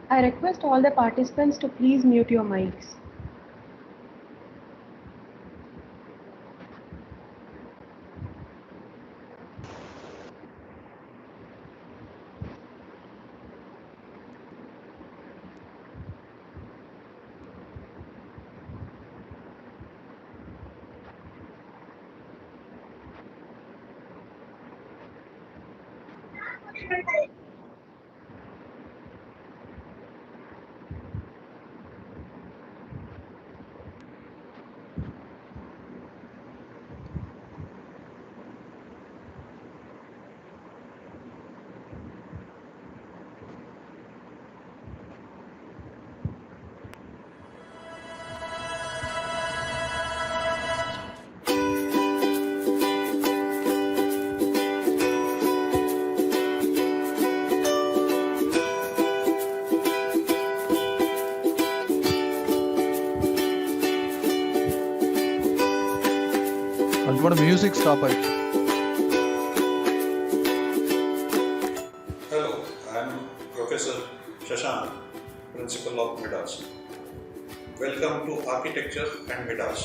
I request all the participants to please mute your mics. Music stop. Hello, I am Professor Shashank, Principal of MIDAS. Welcome to Architecture and MIDAS.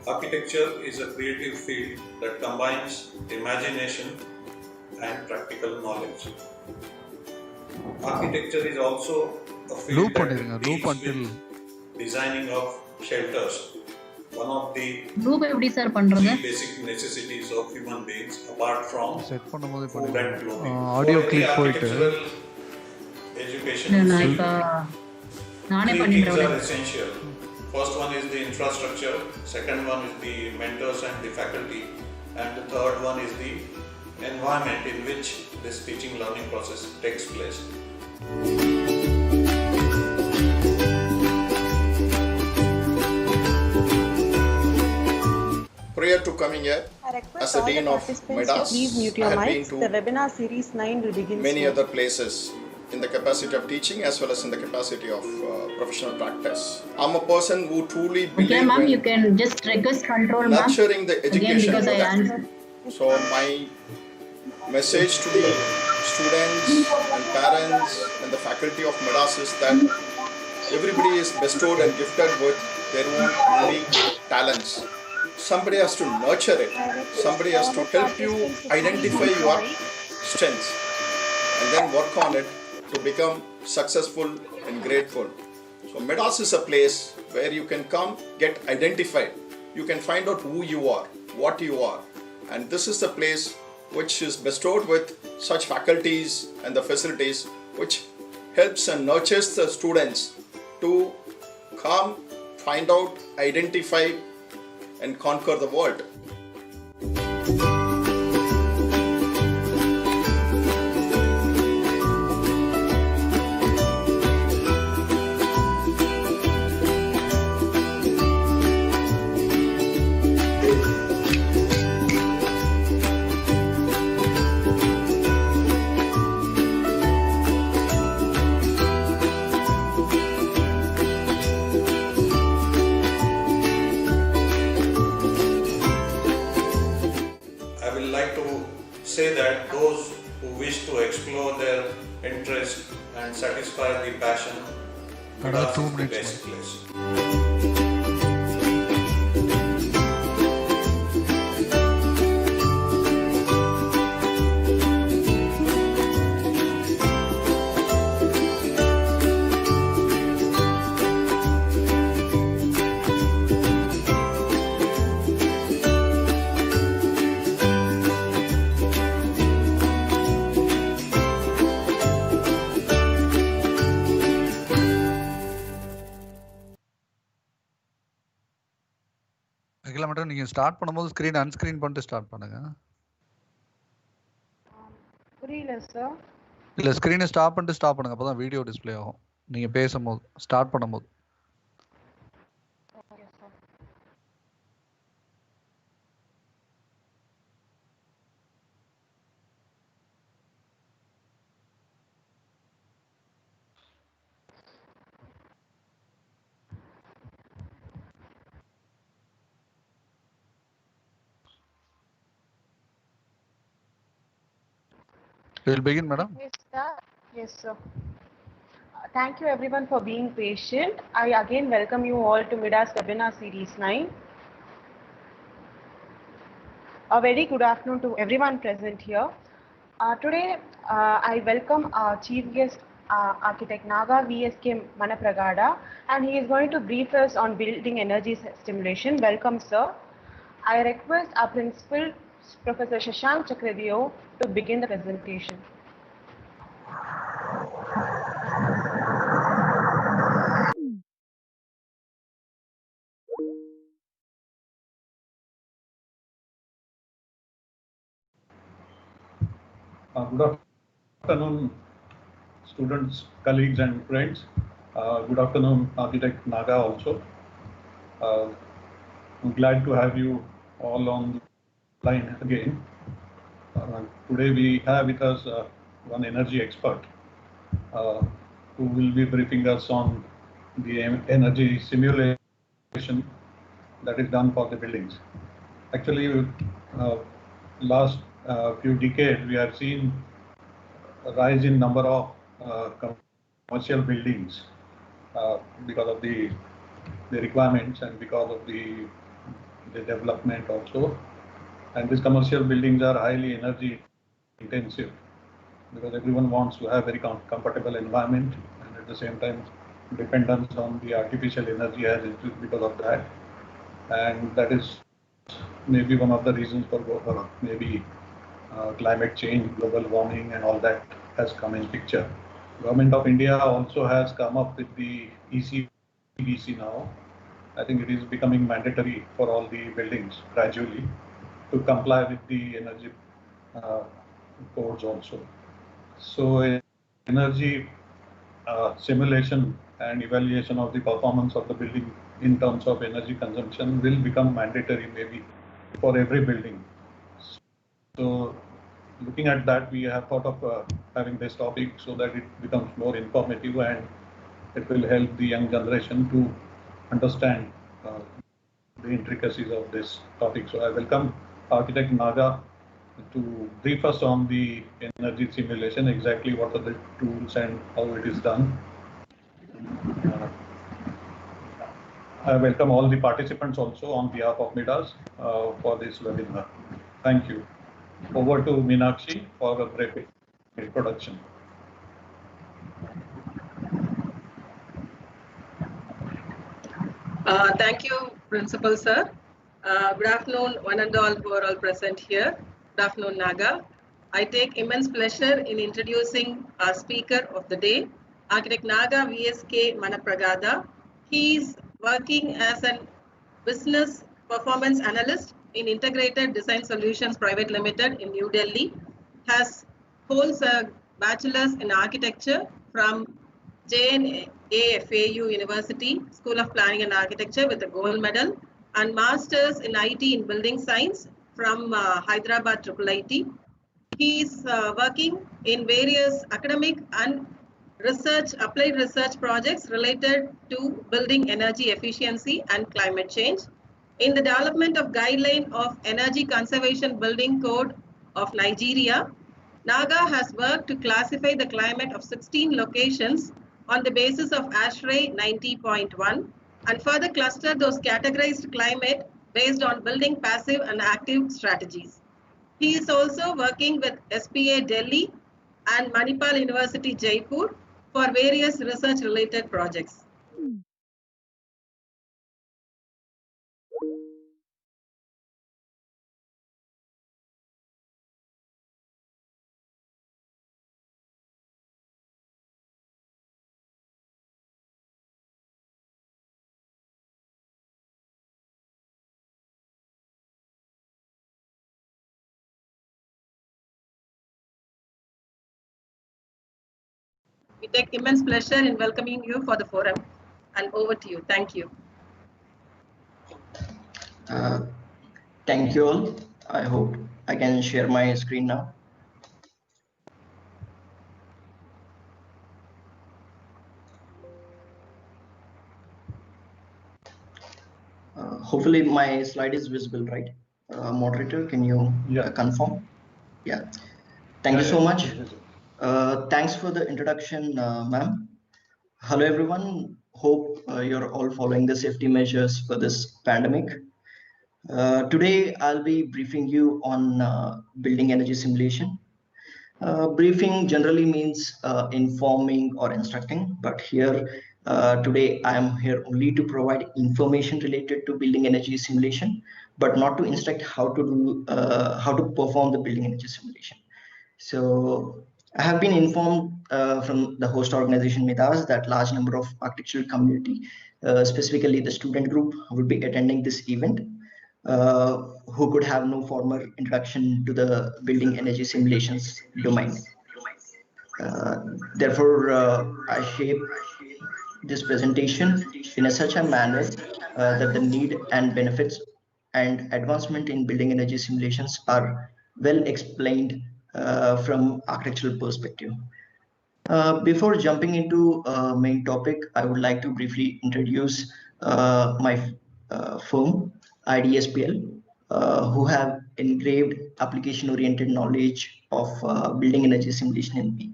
Architecture is a creative field that combines imagination and practical knowledge. Architecture is also a field that deals with designing of shelters, one of the three basic necessities of human beings apart from food and clothing. Audio clip architectural education, three things are essential. First one is the infrastructure, second one is the mentors and the faculty, and the third one is the environment in which this teaching learning process takes place. Prior to coming here, as a Dean of MIDAS, I have been to the webinar series 9 will begin many other places in the capacity of teaching as well as in the capacity of professional practice. I'm a person who truly believes in you can just request control, nurturing the education. Again, because I answered. So my message to the students and parents and the faculty of MIDAS is that everybody is bestowed and gifted with their own unique talents. Somebody has to nurture it. Somebody has to help you identify your strengths and then work on it to become successful and grateful. So MIDAS is a place where you can come, get identified. You can find out who you are, what you are. And this is the place which is bestowed with such faculties and the facilities which helps and nurtures the students to come, find out, identify, and conquer the world. Say that those who wish to explore their interest and satisfy the passion, MIDAS is the best place. நீங்க start பண்ணும்போது screen அன்ஸ்கிரீன் பண்ணிட்டு start பண்ணுங்க. புரியல sir. இல்ல ஸ்கிரீனை stop பண்ணிட்டு stop பண்ணுங்க, அப்பதான் video display ஆகும் நீங்க பேசும்போது ஸ்டார்ட் பண்ணும்போது. We'll begin, madam. Yes, sir. Yes, sir. Thank you everyone for being patient. I again welcome you all to MIDAS-Webinar Series-09. A very good afternoon to everyone present here. Today, I welcome our chief guest, Architect Naga VSK Manapragada, and he is going to brief us on building energy stimulation. Welcome, sir. I request our principal, Professor Shashank Chakradio, to begin the presentation. Good afternoon, students, colleagues, and friends. Good afternoon, Architect Naga also. I'm glad to have you all on the line again. Today we have with us one energy expert who will be briefing us on the energy simulation that is done for the buildings. Actually, last few decades we have seen a rise in number of commercial buildings because of the requirements and because of the development also. And these commercial buildings are highly energy intensive because everyone wants to have very comfortable environment, and at the same time dependence on the artificial energy has increased because of that. And that is maybe one of the reasons for maybe climate change, global warming, and all that has come in picture. Government of India also has come up with the ECDC now. I think it is becoming mandatory for all the buildings gradually to comply with the energy codes also. So energy simulation and evaluation of the performance of the building in terms of energy consumption will become mandatory maybe for every building. So looking at that, we have thought of having this topic so that it becomes more informative and it will help the young generation to understand the intricacies of this topic. So I welcome Architect Naga to brief us on the energy simulation, exactly what are the tools and how it is done. I welcome all the participants also on behalf of MIDAS for this webinar. Thank you. Over to Meenakshi for a brief introduction. Thank you, Principal Sir. Good afternoon, one and all who are all present here. Good afternoon, Naga. I take immense pleasure in introducing our speaker of the day, Architect Naga VSK Manapragada. He is working as a business performance analyst in Integrated Design Solutions Private Limited in New Delhi. Holds a bachelor's in architecture from JNAFAU University School of Planning and Architecture with a gold medal, and master's in IT in Building Science from Hyderabad IIIT. He is working in various academic and applied research projects related to building energy efficiency and climate change. In the development of guideline of Energy Conservation Building Code of Nigeria, Naga has worked to classify the climate of 16 locations on the basis of ASHRAE 90.1 and further cluster those categorized climate based on building passive and active strategies. He is also working with SPA Delhi and Manipal University Jaipur for various research related projects. We take immense pleasure in welcoming you for the forum, and over to you. Thank you. Thank you all. I hope I can share my screen now. Hopefully my slide is visible, right? Moderator, can you confirm? Yeah. Thank you so much. Thanks for the introduction, ma'am. Hello, everyone. Hope you're all following the safety measures for this pandemic. Today, I'll be briefing you on building energy simulation. Briefing generally means informing or instructing, but here today I am here only to provide information related to building energy simulation, but not to instruct how to perform the building energy simulation. So I have been informed from the host organization MIDAS that large number of architectural community, specifically the student group, will be attending this event, who could have no formal introduction to the building energy simulations domain. Therefore, I shape this presentation in such a manner that the need and benefits and advancement in building energy simulations are well explained from architectural perspective. Before jumping into main topic, I would like to briefly introduce my firm, IDSPL, who have engraved application-oriented knowledge of building energy simulation in me.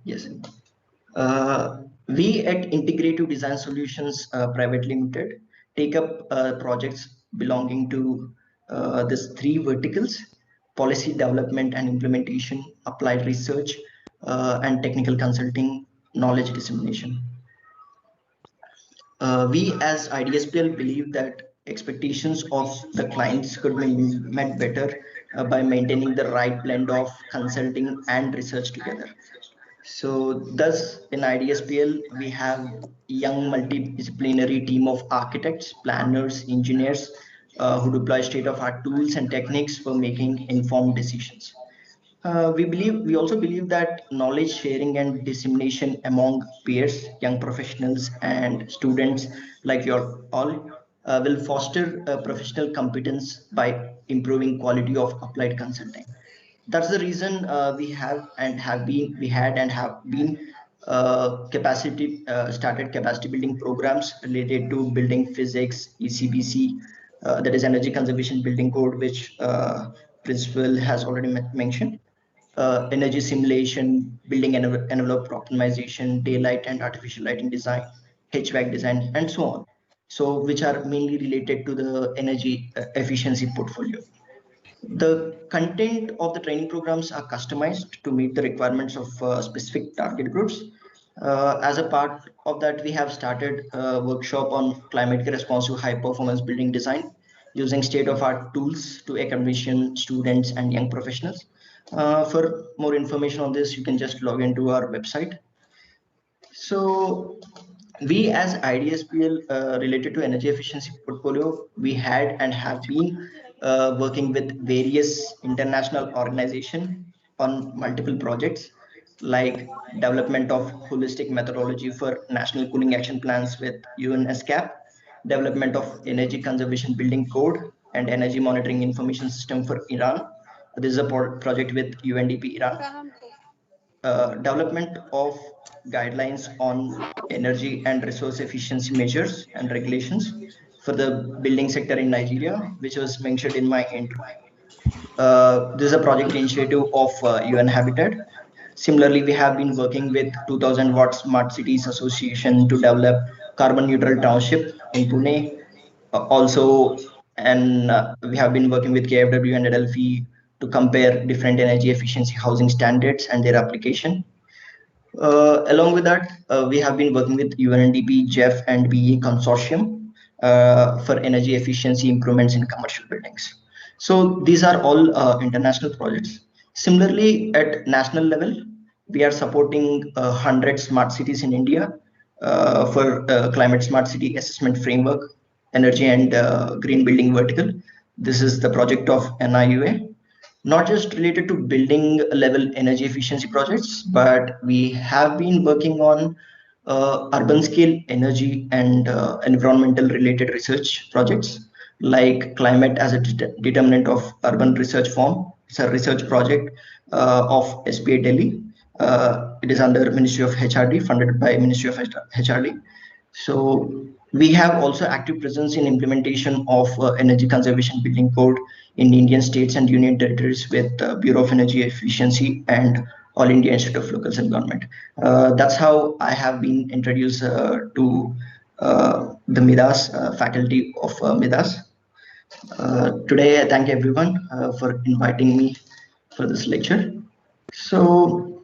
Yes. We at Integrative Design Solutions Private Limited take up projects belonging to these three verticals: policy development and implementation, applied research, and technical consulting, knowledge dissemination. We as IDSPL believe that expectations of the clients could be met better by maintaining the right blend of consulting and research together. So thus in IDSPL, we have young multidisciplinary team of architects, planners, engineers who deploy state-of-art tools and techniques for making informed decisions. We also believe that knowledge sharing and dissemination among peers, young professionals and students like your all will foster professional competence by improving quality of applied consulting. That's the reason we had and have been started capacity building programs related to building physics, ECBC, that is energy conservation building code, which principal has already mentioned, energy simulation, building envelope optimization, daylight and artificial lighting design, HVAC design, and so on. So which are mainly related to the energy efficiency portfolio. The content of the training programs are customized to meet the requirements of specific target groups. As a part of that, we have started a workshop on climatically responsive high performance building design using state-of-art tools to academician students and young professionals. For more information on this, you can just log into our website. So we as IDSPL related to energy efficiency portfolio, we had and have been working with various international organizations on multiple projects like development of holistic methodology for national cooling action plans with UNSCAP, development of energy conservation building code and energy monitoring information system for Iran. This is a project with UNDP Iran. Development of guidelines on energy and resource efficiency measures and regulations for the building sector in Nigeria, which was mentioned in my intro. This is a project initiative of UN Habitat. Similarly, we have been working with 2000 Watt Smart Cities Association to develop carbon neutral township in Pune. We have been working with KFW and Adelphi to compare different energy efficiency housing standards and their application. Along with that, we have been working with UNDP, JEF, and BE consortium for energy efficiency improvements in commercial buildings. So these are all international projects. Similarly, at national level, we are supporting 100 smart cities in India for climate smart city assessment framework, energy and green building vertical. This is the project of NIUA, not just related to building level energy efficiency projects, but we have been working on urban scale energy and environmental related research projects like climate as a determinant of urban research form. It's a research project of SPA Delhi. It is under Ministry of HRD, funded by Ministry of HRD. So we have also active presence in implementation of energy conservation building code in Indian states and union territories with Bureau of Energy Efficiency and All India Institute of Locals and Government. That's how I have been introduced to the MIDAS faculty of MIDAS. Today, I thank everyone for inviting me for this lecture. So,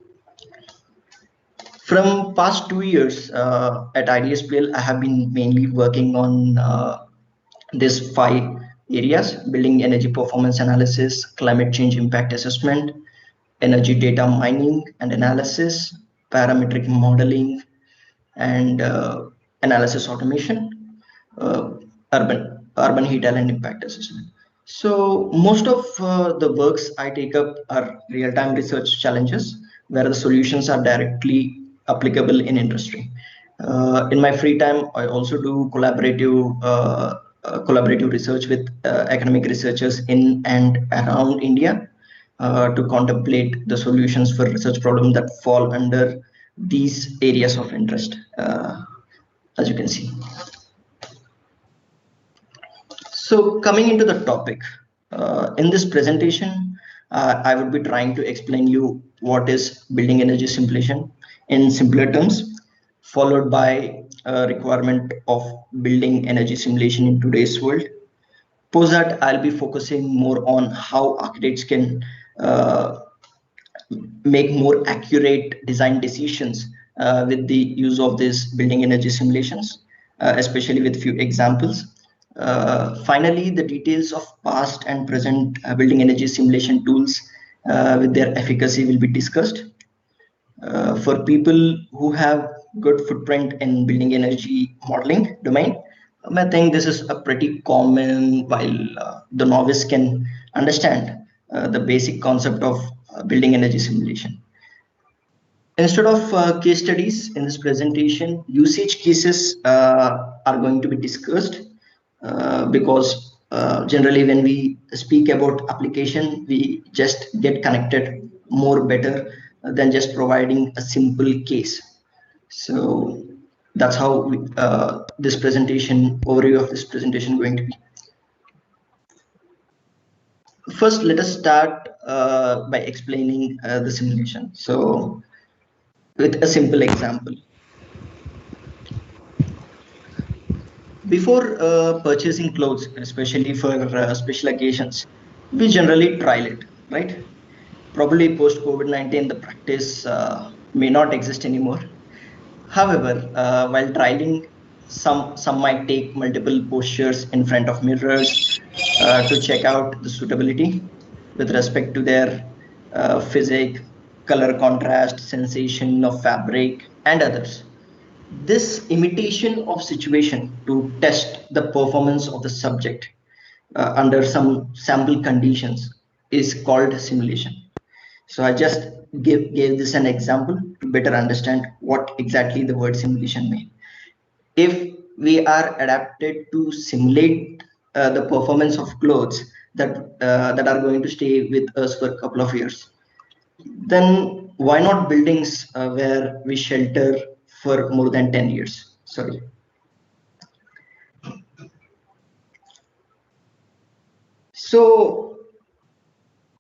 from past 2 years at IDSPL, I have been mainly working on these 5 areas: building energy performance analysis, climate change impact assessment, energy data mining and analysis, parametric modeling, and analysis automation, uh, urban heat island impact assessment. So most of the works I take up are real-time research challenges where the solutions are directly applicable in industry. In my free time, I also do collaborative research with academic researchers in and around India to contemplate the solutions for research problems that fall under these areas of interest, as you can see. So coming into the topic, in this presentation, I would be trying to explain you what is building energy simulation in simpler terms, followed by a requirement of building energy simulation in today's world. Post that, I'll be focusing more on how architects can make more accurate design decisions with the use of these building energy simulations, especially with few examples. Finally, the details of past and present building energy simulation tools with their efficacy will be discussed. For people who have good footprint in building energy modeling domain, I think this is a pretty common, while the novice can understand the basic concept of building energy simulation. Instead of case studies in this presentation, usage cases are going to be discussed because generally when we speak about application, we just get connected more better than just providing a simple case. So that's how this presentation, overview of this presentation going to be. First, let us start by explaining the simulation. So with a simple example. Before purchasing clothes, especially for special occasions, we generally trial it, right? Probably post COVID-19, the practice may not exist anymore. However, while trialing, some might take multiple postures in front of mirrors to check out the suitability with respect to their physique, color contrast, sensation of fabric, and others. This imitation of situation to test the performance of the subject under some sample conditions is called simulation. So I just gave this an example to better understand what exactly the word simulation means. If we are adapted to simulate the performance of clothes that are going to stay with us for a couple of years, then why not buildings where we shelter for more than 10 years? Sorry. So,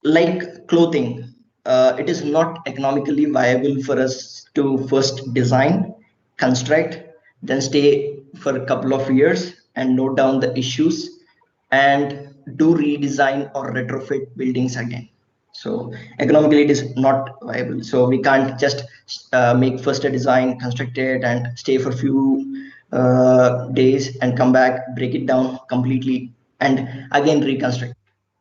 like clothing, it is not economically viable for us to first design, construct, then stay for a couple of years and note down the issues and do redesign or retrofit buildings again. So economically it is not viable. So we can't just make first a design, construct it and stay for a few days and come back, break it down completely and again reconstruct.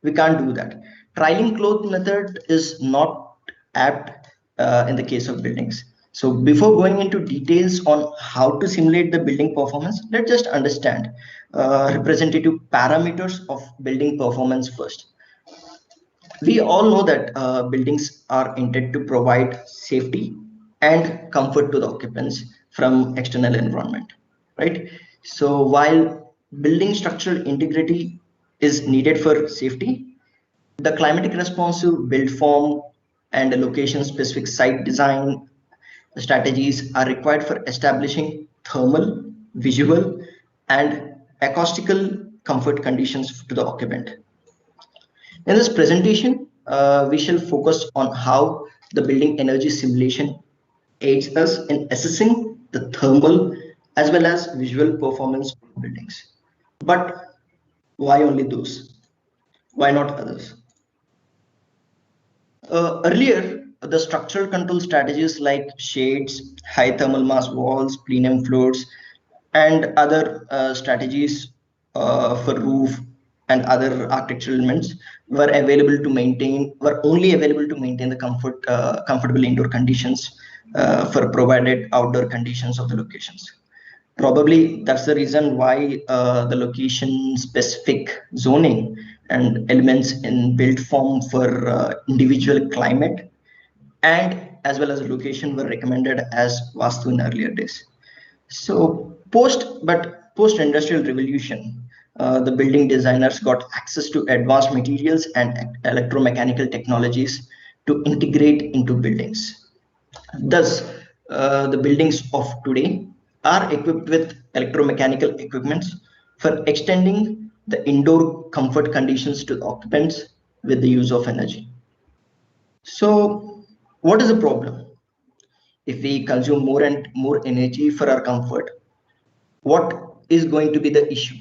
We can't do that. Trialing cloth method is not apt in the case of buildings. So before going into details on how to simulate the building performance, let's just understand representative parameters of building performance first. We all know that buildings are intended to provide safety and comfort to the occupants from external environment, right? So while building structural integrity is needed for safety, the climatic responsive build form and the location specific site design strategies are required for establishing thermal, visual, and acoustical comfort conditions to the occupant. In this presentation, we shall focus on how the building energy simulation aids us in assessing the thermal as well as visual performance of buildings. But why only those? Why not others? Earlier, the structural control strategies like shades, high thermal mass walls, plenum floors, and other strategies for roof and other architectural elements were only available to maintain the comfortable indoor conditions for provided outdoor conditions of the locations. Probably that's the reason why the location specific zoning and elements in built form for individual climate and as well as location were recommended as Vastu in earlier days. So post industrial revolution, the building designers got access to advanced materials and electromechanical technologies to integrate into buildings. Thus, the buildings of today are equipped with electromechanical equipments for extending the indoor comfort conditions to the occupants with the use of energy. So, what is the problem? If we consume more and more energy for our comfort, what is going to be the issue?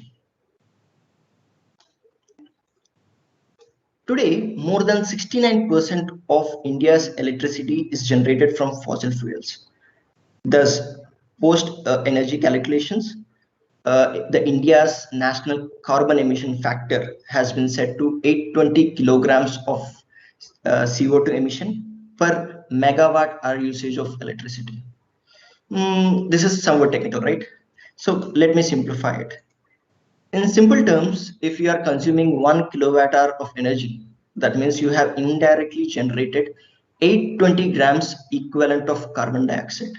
Today, more than 69% of India's electricity is generated from fossil fuels. Thus, post energy calculations, the India's national carbon emission factor has been set to 820 kilograms of CO2 emission per megawatt hour usage of electricity. This is somewhat technical, right? So let me simplify it. In simple terms, if you are consuming 1 kilowatt hour of energy, that means you have indirectly generated 820 grams equivalent of carbon dioxide.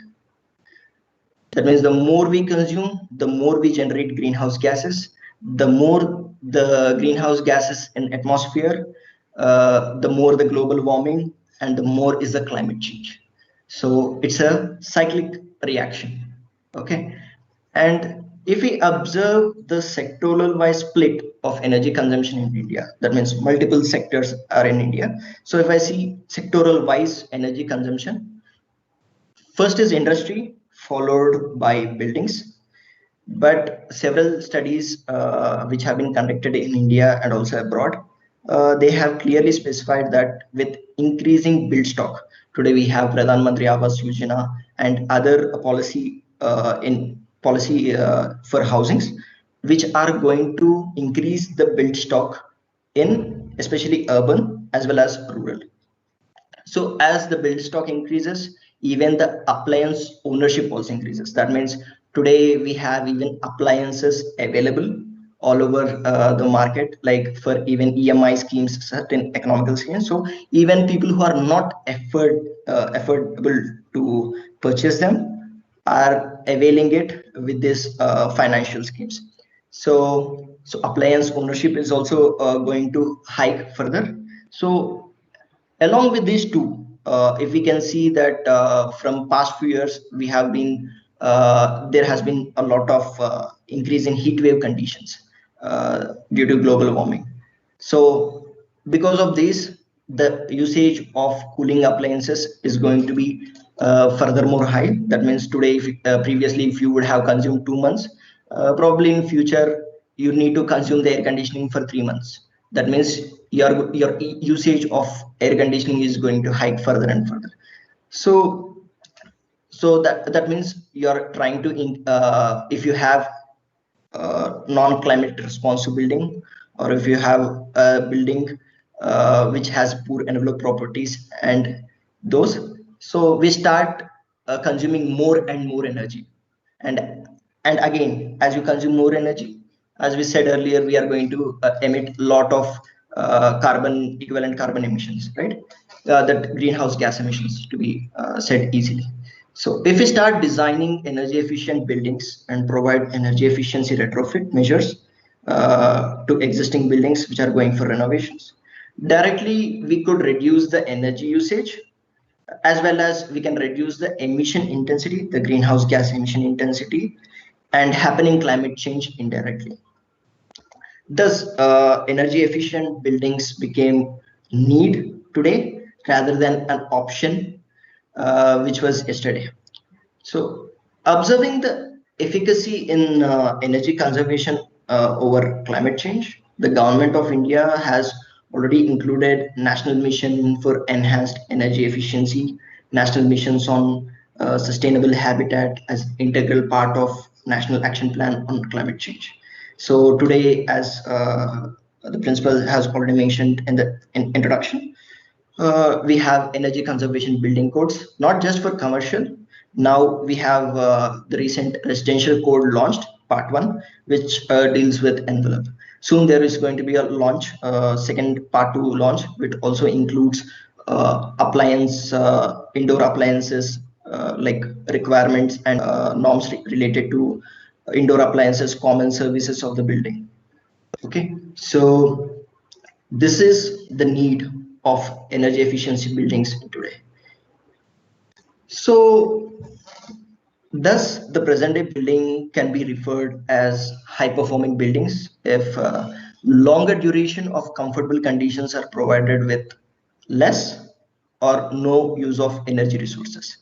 That means the more we consume, the more we generate greenhouse gases. The more the greenhouse gases in atmosphere, the more the global warming, and the more is the climate change. So it's a cyclic reaction. Okay, and if we observe the sectoral wise split of energy consumption in India, that means multiple sectors are in India. So if I see sectoral wise energy consumption, first is industry, followed by buildings. But several studies which have been conducted in India and also abroad, they have clearly specified that with increasing build stock, today we have Pradhan Mantri Awas Yojana and other policy for housings, which are going to increase the build stock in especially urban as well as rural. So as the build stock increases, even the appliance ownership also increases. That means today we have even appliances available all over the market, like for even EMI schemes, certain economical schemes. So even people who are not affordable to purchase them are availing it with this financial schemes. So appliance ownership is also going to hike further. So along with these two, if we can see that from past few years, we have been there has been a lot of increase in heat wave conditions due to global warming. So because of this, the usage of cooling appliances is going to be furthermore high. That means today, previously, if you would have consumed 2 months, probably in future you need to consume the air conditioning for 3 months. That means your usage of air conditioning is going to hike further and further. So that means you are trying to if you have non-climate responsive building, or if you have a building which has poor envelope properties and those, so we start consuming more and more energy, and again, as you consume more energy, as we said earlier, we are going to emit a lot of equivalent carbon emissions, right? That greenhouse gas emissions, to be said easily. So if we start designing energy efficient buildings and provide energy efficiency retrofit measures to existing buildings which are going for renovations, directly we could reduce the energy usage, as well as we can reduce the emission intensity, the greenhouse gas emission intensity, and happening climate change indirectly. Thus, energy efficient buildings became need today. rather than an option, which was yesterday. So observing the efficacy in energy conservation over climate change, the government of India has already included national mission for enhanced energy efficiency, national missions on sustainable habitat as integral part of national action plan on climate change. So today, as the principal has already mentioned in the introduction, we have energy conservation building codes, not just for commercial. Now we have the recent residential code launched, part 1, which deals with envelope. Soon there is going to be a launch, second part 2 launch, which also includes indoor appliances, like requirements and norms related to indoor appliances, common services of the building. Okay, so this is the need of energy efficiency buildings today. So thus the present day building can be referred as high performing buildings if longer duration of comfortable conditions are provided with less or no use of energy resources.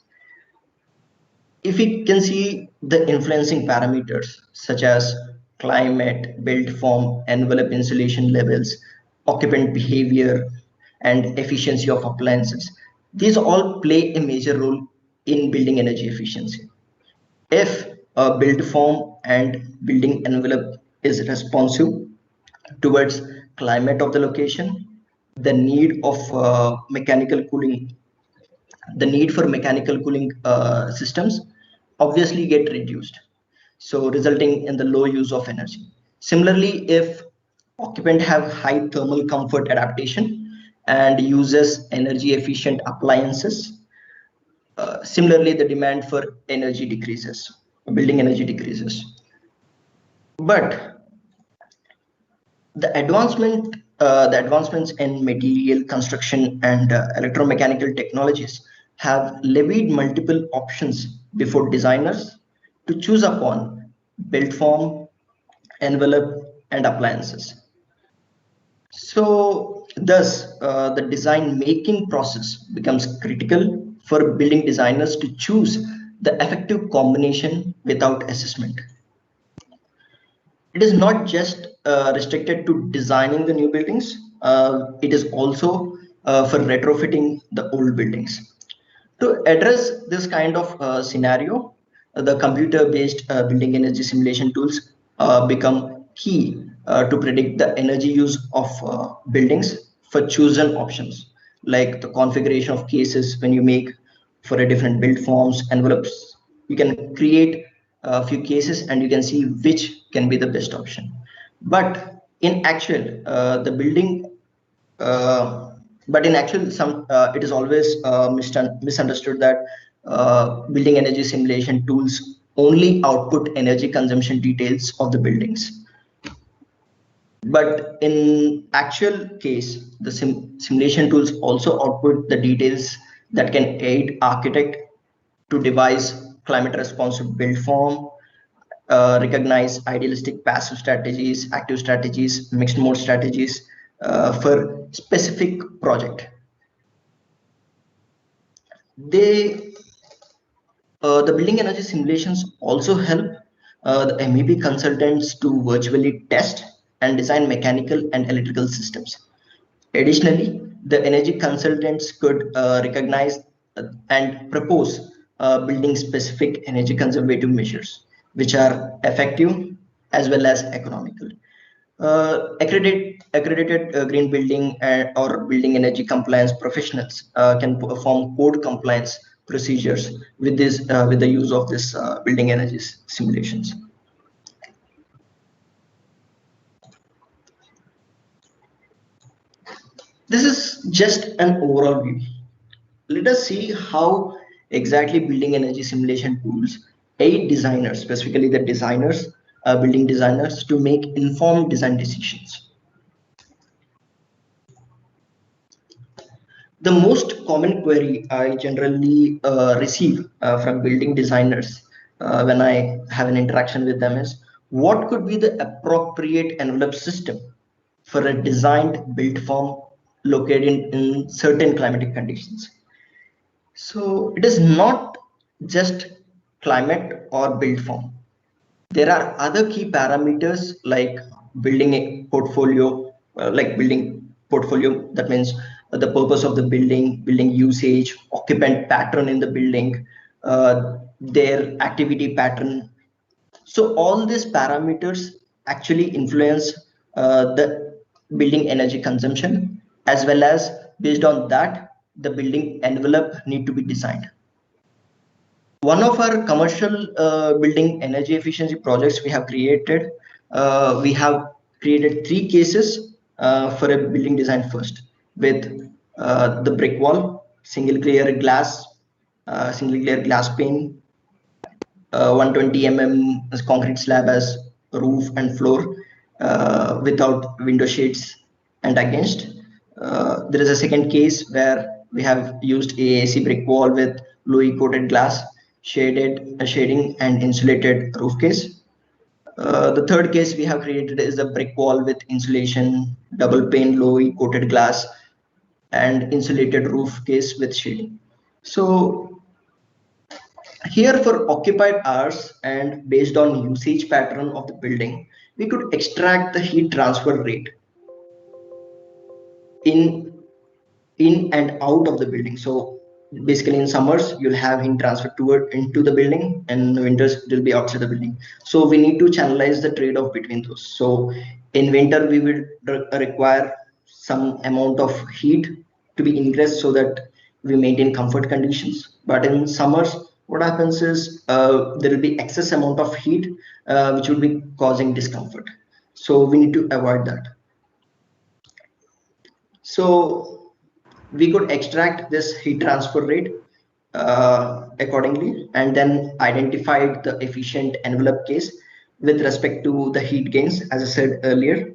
If we can see the influencing parameters such as climate, build form, envelope insulation levels, occupant behavior, and efficiency of appliances, these all play a major role in building energy efficiency. If a build form and building envelope is responsive towards climate of the location, the need of mechanical cooling, the need for mechanical cooling systems obviously get reduced, so resulting in the low use of energy. Similarly, if occupant have high thermal comfort adaptation and uses energy efficient appliances, similarly the demand for energy decreases, building energy decreases. But the advancements in material construction and electromechanical technologies have levied multiple options before designers to choose upon build form, envelope, and appliances. So thus the design making process becomes critical for building designers to choose the effective combination without assessment. It is not just restricted to designing the new buildings, it is also for retrofitting the old buildings. To address this kind of scenario, the computer-based building energy simulation tools become key to predict the energy use of buildings for chosen options, like the configuration of cases when you make for a different build forms, envelopes. You can create a few cases and you can see which can be the best option. But in actual, the building but in actual it is always misunderstood that building energy simulation tools only output energy consumption details of the buildings, but in actual case the simulation tools also output the details that can aid architect to devise climate responsive build form, recognize idealistic passive strategies, active strategies, mixed mode strategies for specific project. The building energy simulations also help the MEP consultants to virtually test and design mechanical and electrical systems. Additionally, the energy consultants could recognize and propose building specific energy conservative measures, which are effective as well as economical. Accredited green building or building energy compliance professionals can perform code compliance procedures with this with the use of this building energy simulations. This is just an overall view. Let us see how exactly building energy simulation tools aid designers, specifically the designers, building designers, to make informed design decisions. The most common query I generally receive from building designers when I have an interaction with them is, what could be the appropriate envelope system for a designed build form located in certain climatic conditions. So it is not just climate or build form. There are other key parameters like building a portfolio, that means the purpose of the building, building usage, occupant pattern in the building, their activity pattern. So all these parameters actually influence the building energy consumption, as well as based on that, the building envelope need to be designed. One of our commercial building energy efficiency projects we have created, three cases for a building design first, with the brick wall, single layer glass pane, 120 concrete slab as roof and floor without window shades and against. There is a second case where we have used AAC brick wall with Louis coated glass, shading and insulated roof case. The third case we have created is a brick wall with insulation, double pane Louis coated glass, and insulated roof case with shading. So here for occupied hours and based on usage pattern of the building, we could extract the heat transfer rate in and out of the building. So basically in summers, you'll have heat transfer into the building, and in winters it will be outside the building. So we need to channelize the trade-off between those. So in winter, we will require some amount of heat to be ingressed so that we maintain comfort conditions. But in summers, what happens is there will be excess amount of heat which will be causing discomfort. So we need to avoid that. So we could extract this heat transfer rate accordingly, and then identified the efficient envelope case with respect to the heat gains, as I said earlier,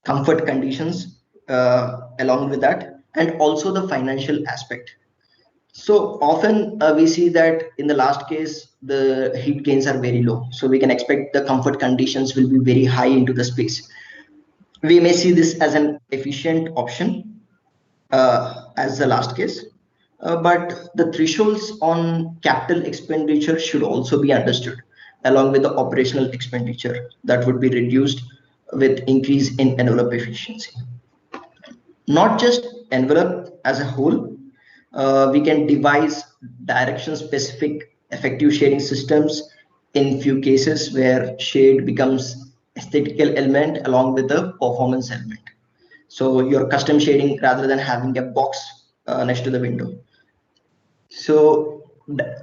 comfort conditions along with that, and also the financial aspect. So often we see that in the last case, the heat gains are very low. So we can expect the comfort conditions will be very high into the space. We may see this as an efficient option as the last case. But the thresholds on capital expenditure should also be understood, along with the operational expenditure that would be reduced with increase in envelope efficiency. Not just envelope as a whole, we can devise direction specific effective shading systems in few cases where shade becomes aesthetical element along with the performance element. So your custom shading rather than having a box next to the window. So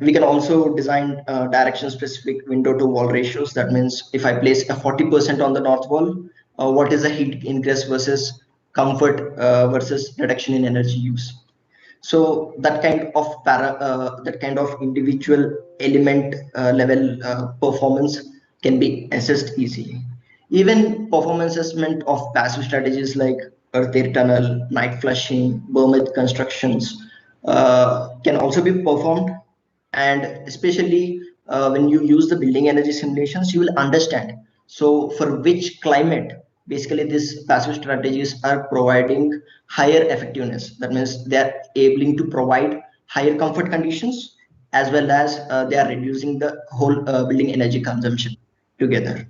we can also design direction specific window to wall ratios. That means if I place a 40% on the north wall, what is the heat ingress versus comfort versus reduction in energy use. So that kind of individual element level performance can be assessed easily. Even performance assessment of passive strategies like earth air tunnel, night flushing, berm constructions can also be performed. And especially when you use the building energy simulations, you will understand. So for which climate, basically these passive strategies are providing higher effectiveness. That means they are able to provide higher comfort conditions, as well as they are reducing the whole building energy consumption together.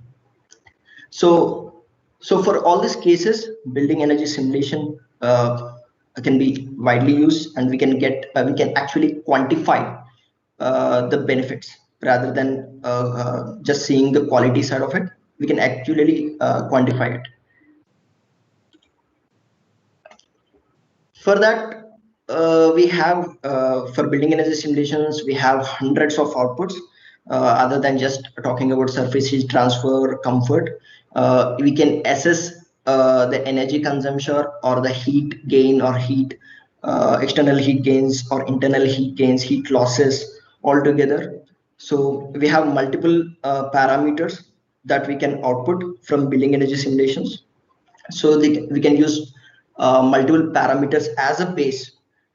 So for all these cases, building energy simulation can be widely used, and we can actually quantify the benefits rather than just seeing the quality side of it. We can actually quantify it. For that, we have for building energy simulations, we have hundreds of outputs other than just talking about surface heat transfer comfort. We can assess the energy consumption or the heat gain or heat external heat gains or internal heat gains, heat losses altogether. So we have multiple parameters that we can output from building energy simulations. So we can use multiple parameters as a base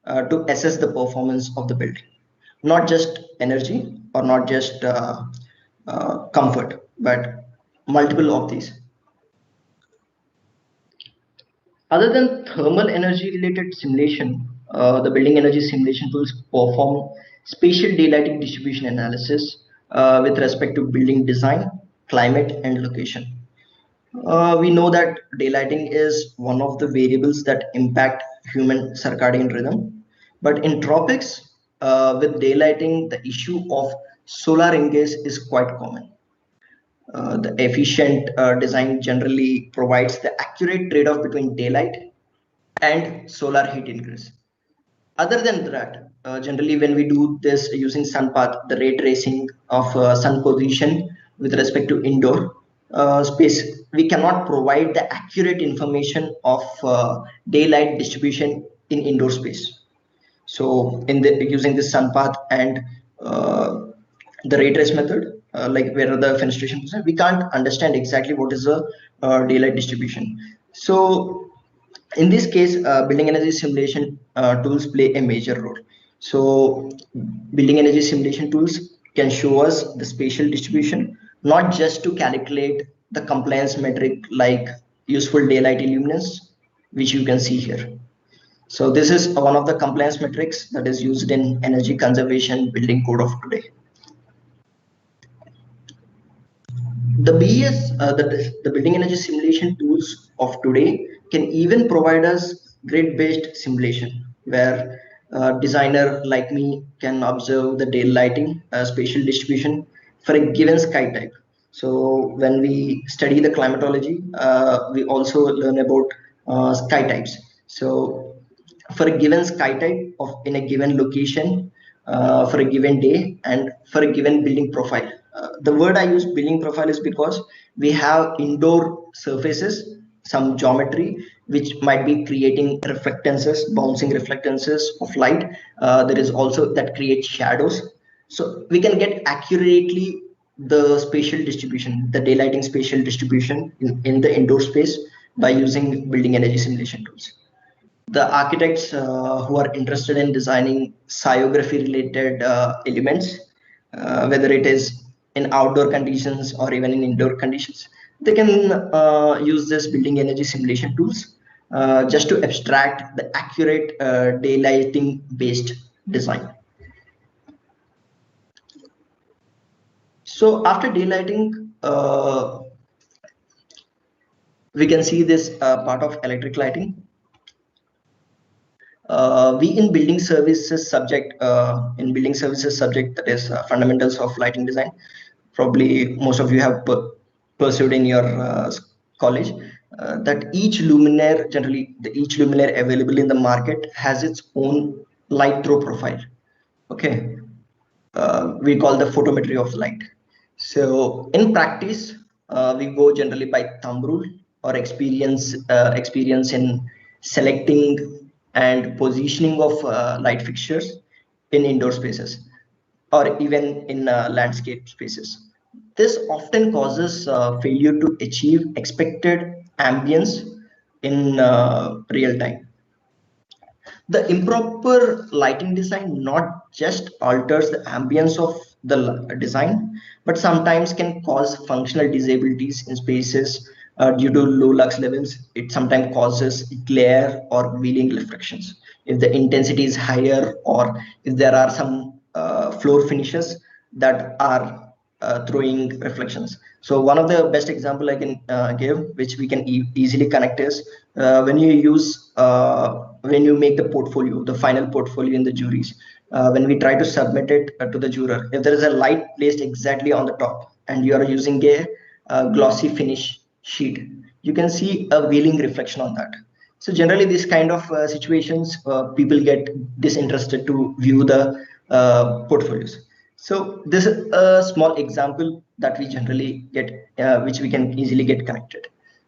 to assess the performance of the building, not just energy or not just comfort, but multiple of these. Other than thermal energy related simulation, the building energy simulation tools perform spatial daylighting distribution analysis with respect to building design, climate, and location. We know that daylighting is one of the variables that impact human circadian rhythm. But in tropics, with daylighting, the issue of solar ingress is quite common. The efficient design generally provides the accurate trade-off between daylight and solar heat ingress. Other than that, generally when we do this using sun path, the ray tracing of sun position with respect to indoor space, we cannot provide the accurate information of daylight distribution in indoor space. So in the using this sun path and the ray trace method, like where the fenestration position, we can't understand exactly what is the daylight distribution. So in this case, building energy simulation tools play a major role. So building energy simulation tools can show us the spatial distribution, not just to calculate the compliance metric like useful daylight illuminance, which you can see here. So this is one of the compliance metrics that is used in energy conservation building code of today. The BES, the building energy simulation tools of today can even provide us grid-based simulation, where a designer like me can observe the daylighting spatial distribution for a given sky type. So when we study the climatology, we also learn about sky types. So for a given sky type of in a given location, for a given day, and for a given building profile. The word I use building profile is because we have indoor surfaces, some geometry, which might be creating reflectances, bouncing reflectances of light. There is also that creates shadows. So we can get accurately the spatial distribution, the daylighting spatial distribution in the indoor space by using building energy simulation tools. The architects who are interested in designing sciography related elements, whether it is in outdoor conditions or even in indoor conditions, they can use this building energy simulation tools just to abstract the accurate daylighting based design. So after daylighting, we can see this part of electric lighting. We in building services subject that is fundamentals of lighting design, probably most of you have pursued in your college, that each luminaire, generally each luminaire available in the market has its own light throw profile. Okay, we call the photometry of light. So in practice, we go generally by thumb rule or experience in selecting and positioning of light fixtures in indoor spaces or even in landscape spaces. This often causes failure to achieve expected ambience in real time. The improper lighting design not just alters the ambience of the design, but sometimes can cause functional disabilities in spaces due to low lux levels. It sometimes causes glare or wheeling reflections. If the intensity is higher, or if there are some floor finishes that are throwing reflections. So one of the best example I can give, which we can easily connect, is when you make the portfolio, the final portfolio in the juries, when we try to submit it to the juror, if there is a light placed exactly on the top and you are using a glossy finish sheet, you can see a wheeling reflection on that. So generally these kind of situations, people get disinterested to view the portfolios. So this is a small example that we generally get, which we can easily get connected.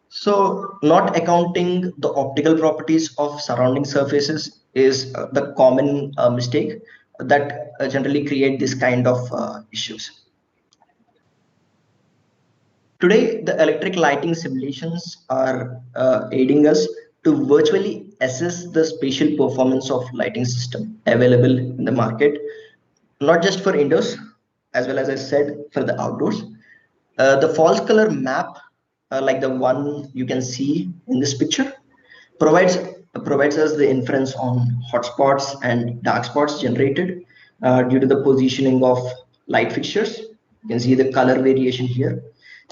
So not accounting the optical properties of surrounding surfaces is the common mistake that generally create this kind of issues. Today, the electric lighting simulations are aiding us to virtually assess the spatial performance of lighting system available in the market, not just for indoors, as well as I said, for the outdoors. The false color map, like the one you can see in this picture, provides us the inference on hotspots and dark spots generated due to the positioning of light fixtures. You can see the color variation here.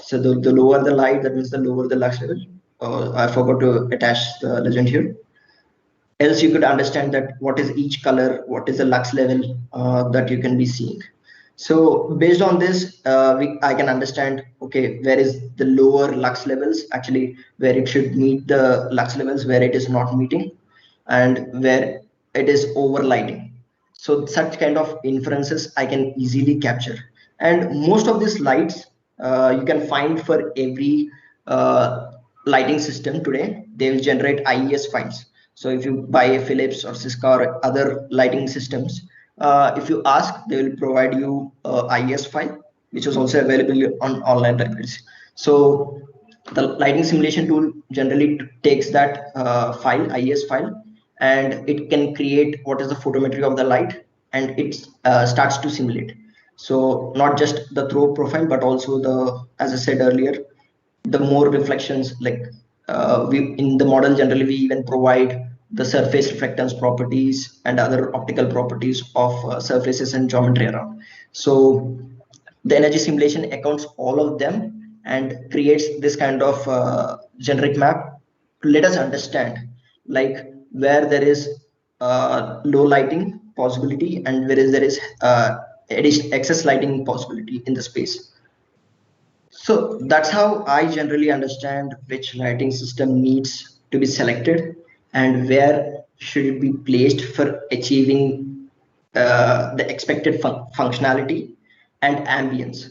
So the lower the light, that means the lower the lux level. I forgot to attach the legend here. Else you could understand that what is each color, what is the lux level that you can be seeing. So based on this, I can understand, okay, where is the lower lux levels, actually where it should meet the lux levels, where it is not meeting, and where it is overlighting. So such kind of inferences I can easily capture. And most of these lights you can find for every lighting system today, they will generate IES files. So if you buy a Philips or Cisco or other lighting systems, if you ask, they will provide you IES file, which is also available on online libraries. So the lighting simulation tool generally takes that file, IES file, and it can create what is the photometry of the light, and it starts to simulate. So not just the throw profile, but also the, as I said earlier, the more reflections, like we in the model generally we even provide the surface reflectance properties and other optical properties of surfaces and geometry around. So the energy simulation accounts all of them and creates this kind of generic map to let us understand, like where there is low lighting possibility and where there is excess lighting possibility in the space. So that's how I generally understand which lighting system needs to be selected and where should it be placed for achieving the expected functionality and ambience.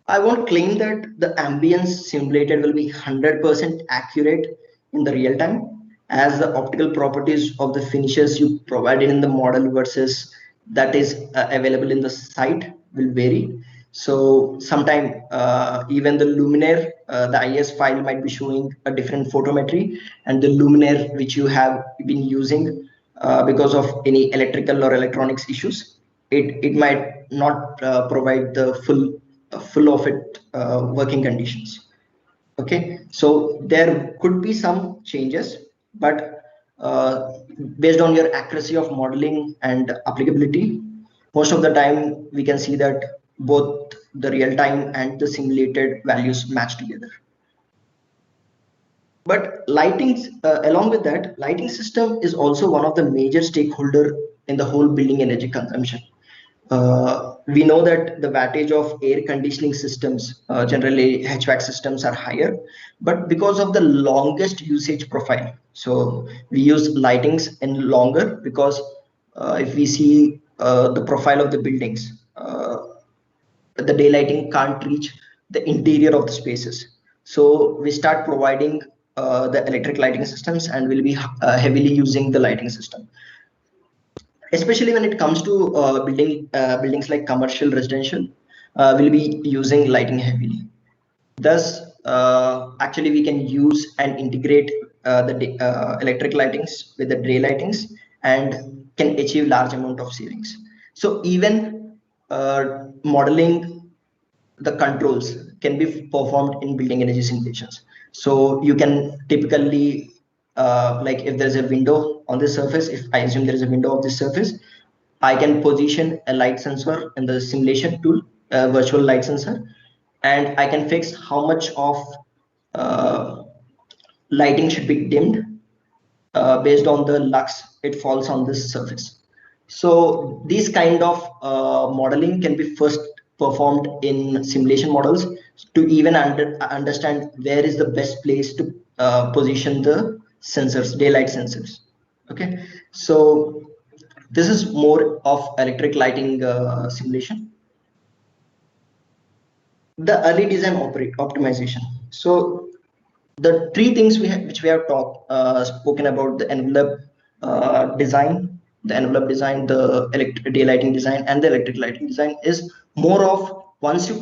I won't claim that the ambience simulated will be 100% accurate in the real time, as the optical properties of the finishes you provided in the model versus that is available in the site will vary. So sometime even the luminaire, the IS file might be showing a different photometry, and the luminaire which you have been using because of any electrical or electronics issues, it might not provide the full of it working conditions. Okay, so there could be some changes, but based on your accuracy of modeling and applicability, most of the time we can see that both the real time and the simulated values match together. But lighting, along with that, lighting system is also one of the major stakeholder in the whole building energy consumption. We know that the wattage of air conditioning systems, generally HVAC systems, are higher, but because of the longest usage profile. So we use lightings in longer because if we see the profile of the buildings, the daylighting can't reach the interior of the spaces. So we start providing the electric lighting systems and will be heavily using the lighting system, especially when it comes to buildings like commercial, residential, will be using lighting heavily. Thus, actually we can use and integrate the electric lightings with the day lightings and can achieve large amount of savings. So even modeling the controls can be performed in building energy simulations. So you can typically, like if there's a window on this surface, if I assume there is a window of this surface, I can position a light sensor in the simulation tool, virtual light sensor, and I can fix how much of lighting should be dimmed based on the lux it falls on this surface. So these kind of modeling can be first performed in simulation models to even understand where is the best place to position the sensors, daylight sensors. Okay, so this is more of electric lighting simulation. The early design optimization. So the three things which we have spoken about: the envelope design, the daylighting design, and the electric lighting design is more of once you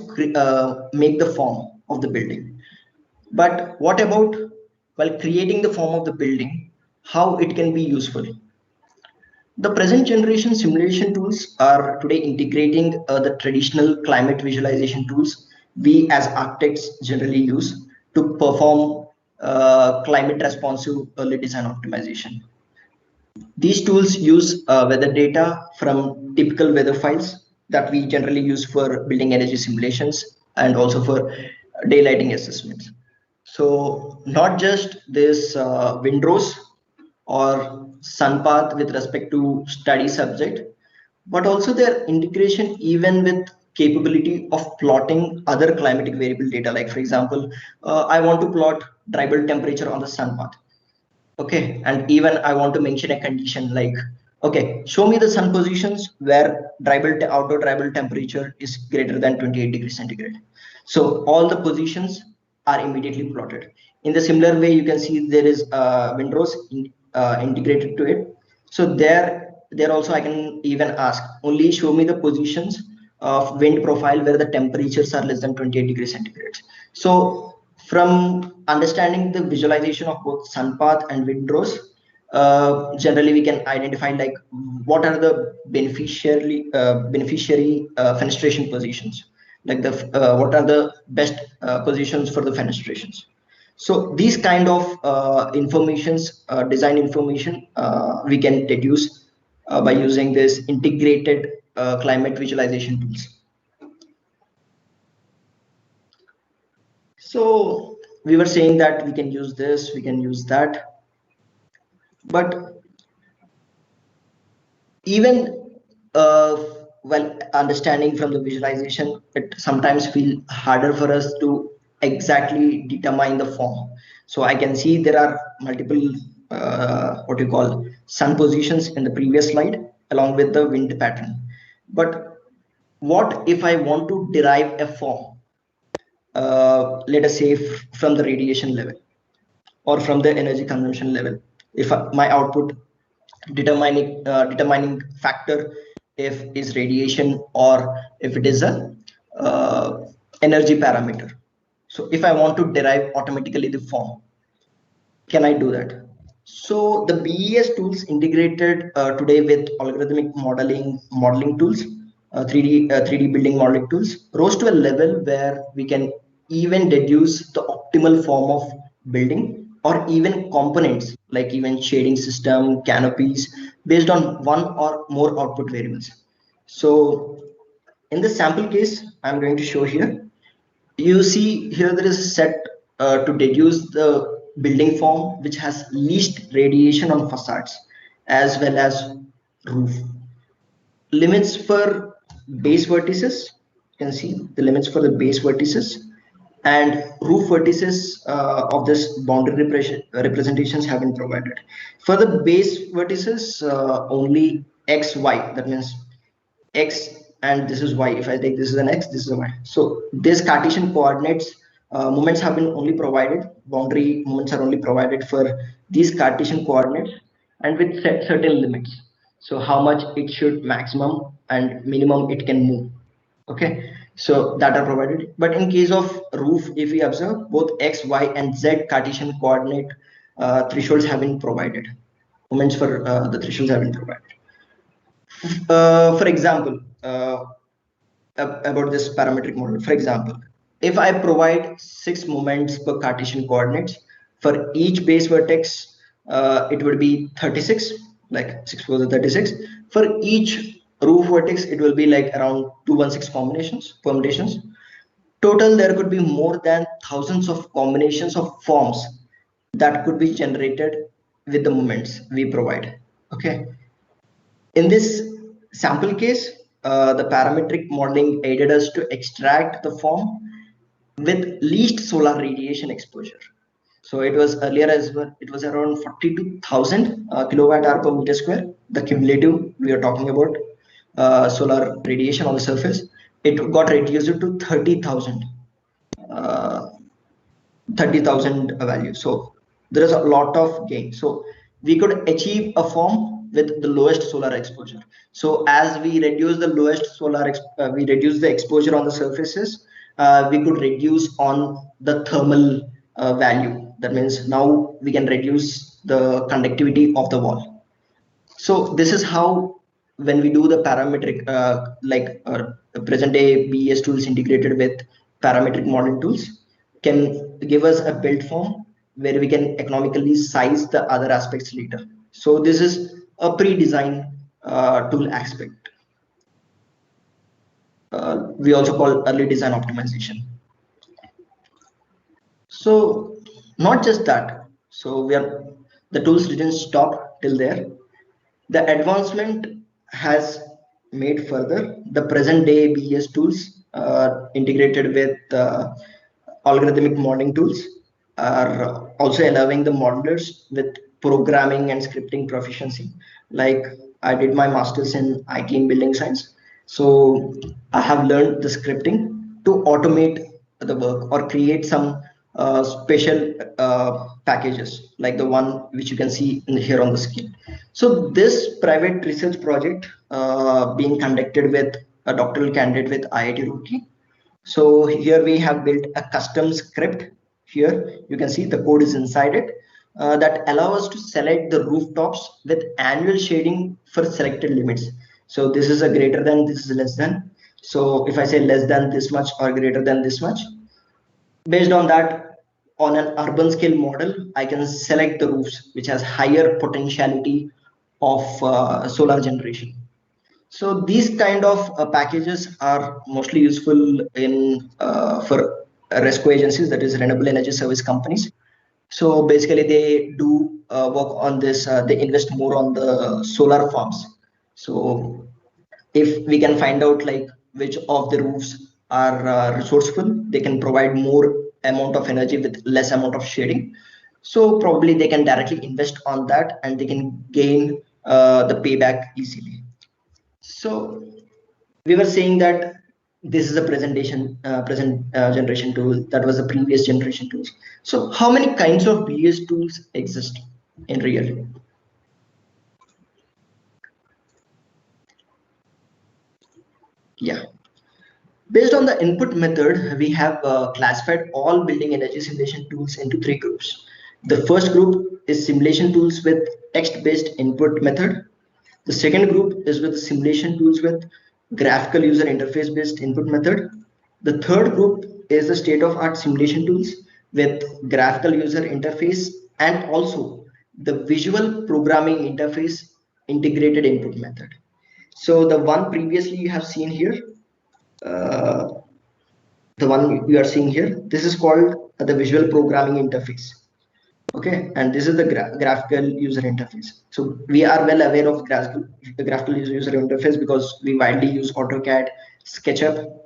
make the form of the building. But what about while creating the form of the building, how it can be useful? The present generation simulation tools are today integrating the traditional climate visualization tools we as architects generally use to perform climate responsive early design optimization. These tools use weather data from typical weather files that we generally use for building energy simulations and also for daylighting assessments. So not just this windrows or sun path with respect to study subject, but also their integration even with capability of plotting other climatic variable data. Like for example, I want to plot dry bulb temperature on the sun path. Okay, and even I want to mention a condition like, okay, show me the sun positions where outdoor dry bulb temperature is greater than 28 degrees centigrade. So all the positions are immediately plotted. In the similar way, you can see there is windrows integrated to it. So there also I can even ask, only show me the positions of wind profile where the temperatures are less than 28 degrees centigrade. So from understanding the visualization of both sun path and windrows, generally we can identify like what are the beneficiary fenestration positions, like the what are the best positions for the fenestrations. So these kind of informations, design information, we can deduce by using this integrated climate visualization tools. So we were saying that we can use this, we can use that, but even while understanding from the visualization, it sometimes feel harder for us to exactly determine the form. So I can see there are multiple what you call sun positions in the previous slide along with the wind pattern. But what if I want to derive a form, let us say from the radiation level or from the energy consumption level? If my output determining factor if is radiation or if it is a energy parameter. So if I want to derive automatically the form, can I do that? So the BES tools integrated today with algorithmic modeling tools, 3D building modeling tools, rose to a level where we can even deduce the optimal form of building or even components like even shading system, canopies based on one or more output variables. So in the sample case, I'm going to show here. You see here there is a set to deduce the building form which has least radiation on facades as well as roof. Limits for base vertices, you can see the limits for the base vertices and roof vertices of this boundary representations have been provided. For the base vertices, only x, y, that means x and this is y. If I take this is an x, this is a y. So these Cartesian coordinates moments have been only provided, boundary moments are only provided for these Cartesian coordinates and with certain limits. So how much it should maximum and minimum it can move. Okay, so that are provided. But in case of roof, if we observe, both x, y and z Cartesian coordinate thresholds have been provided. Moments for the thresholds have been provided. For example, about this parametric model, for example, if I provide 6 moments per Cartesian coordinates for each base vertex, it would be 36, like 6 for the 36. For each roof vertex, it will be like around 216 permutations. Total, there could be more than thousands of combinations of forms that could be generated with the moments we provide. Okay. In this sample case, the parametric modeling aided us to extract the form with least solar radiation exposure. So it was earlier as well, it was around 42,000 kilowatt hour per meter square, the cumulative we are talking about solar radiation on the surface. It got reduced to 30,000 value. So there is a lot of gain. So we could achieve a form with the lowest solar exposure. So as we reduce the we reduce the exposure on the surfaces, we could reduce on the thermal value. That means now we can reduce the conductivity of the wall. So this is how, when we do the parametric present day BES tools integrated with parametric modeling tools, can give us a build form where we can economically size the other aspects later. So this is a pre-design tool aspect. We also call early design optimization. So not just that. So the tools didn't stop till there. The advancement has made further. The present day BES tools integrated with algorithmic modeling tools are also allowing the modelers with programming and scripting proficiency. Like I did my master's in IT in building science. So I have learned the scripting to automate the work or create some special packages like the one which you can see here on the screen. So this private research project being conducted with a doctoral candidate with IIT Roorkee. So here we have built a custom script. Here you can see the code is inside it that allow us to select the rooftops with annual shading for selected limits. So this is a greater than, this is less than. So if I say less than this much or greater than this much, based on that, on an urban scale model, I can select the roofs which has higher potentiality of solar generation. So these kind of packages are mostly useful in for RESCO agencies, that is renewable energy service companies. So basically they do work on this, they invest more on the solar farms. So if we can find out like which of the roofs are resourceful, they can provide more amount of energy with less amount of shading. So probably they can directly invest on that and they can gain the payback easily. So we were saying that this is a present generation tool. That was the previous generation tools. So how many kinds of BS tools exist in real? Yeah. Based on the input method, we have classified all building energy simulation tools into 3 groups. The first group is simulation tools with text-based input method. The second group is with simulation tools with graphical user interface based input method. The third group is the state-of-art simulation tools with graphical user interface and also the visual programming interface integrated input method. So the one previously you have seen here, the one you are seeing here, this is called the visual programming interface. Okay, and this is the graphical user interface. So we are well aware of graphical user interface because we widely use AutoCAD, SketchUp,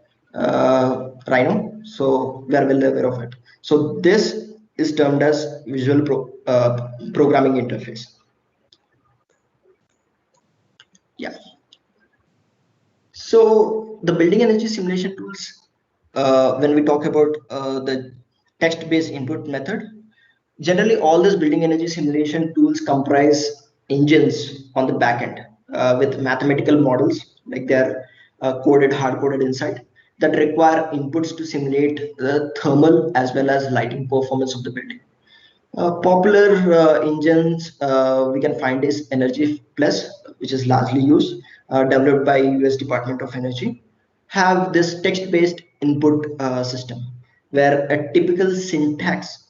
Rhino. So we are well aware of it. So this is termed as visual programming interface. Yeah. So the building energy simulation tools, when we talk about the text-based input method, generally all these building energy simulation tools comprise engines on the back end with mathematical models, like they're coded, hard-coded inside, that require inputs to simulate the thermal as well as lighting performance of the building. Popular engines we can find is Energy Plus, which is largely used, developed by US Department of Energy, have this text-based input system where a typical syntax,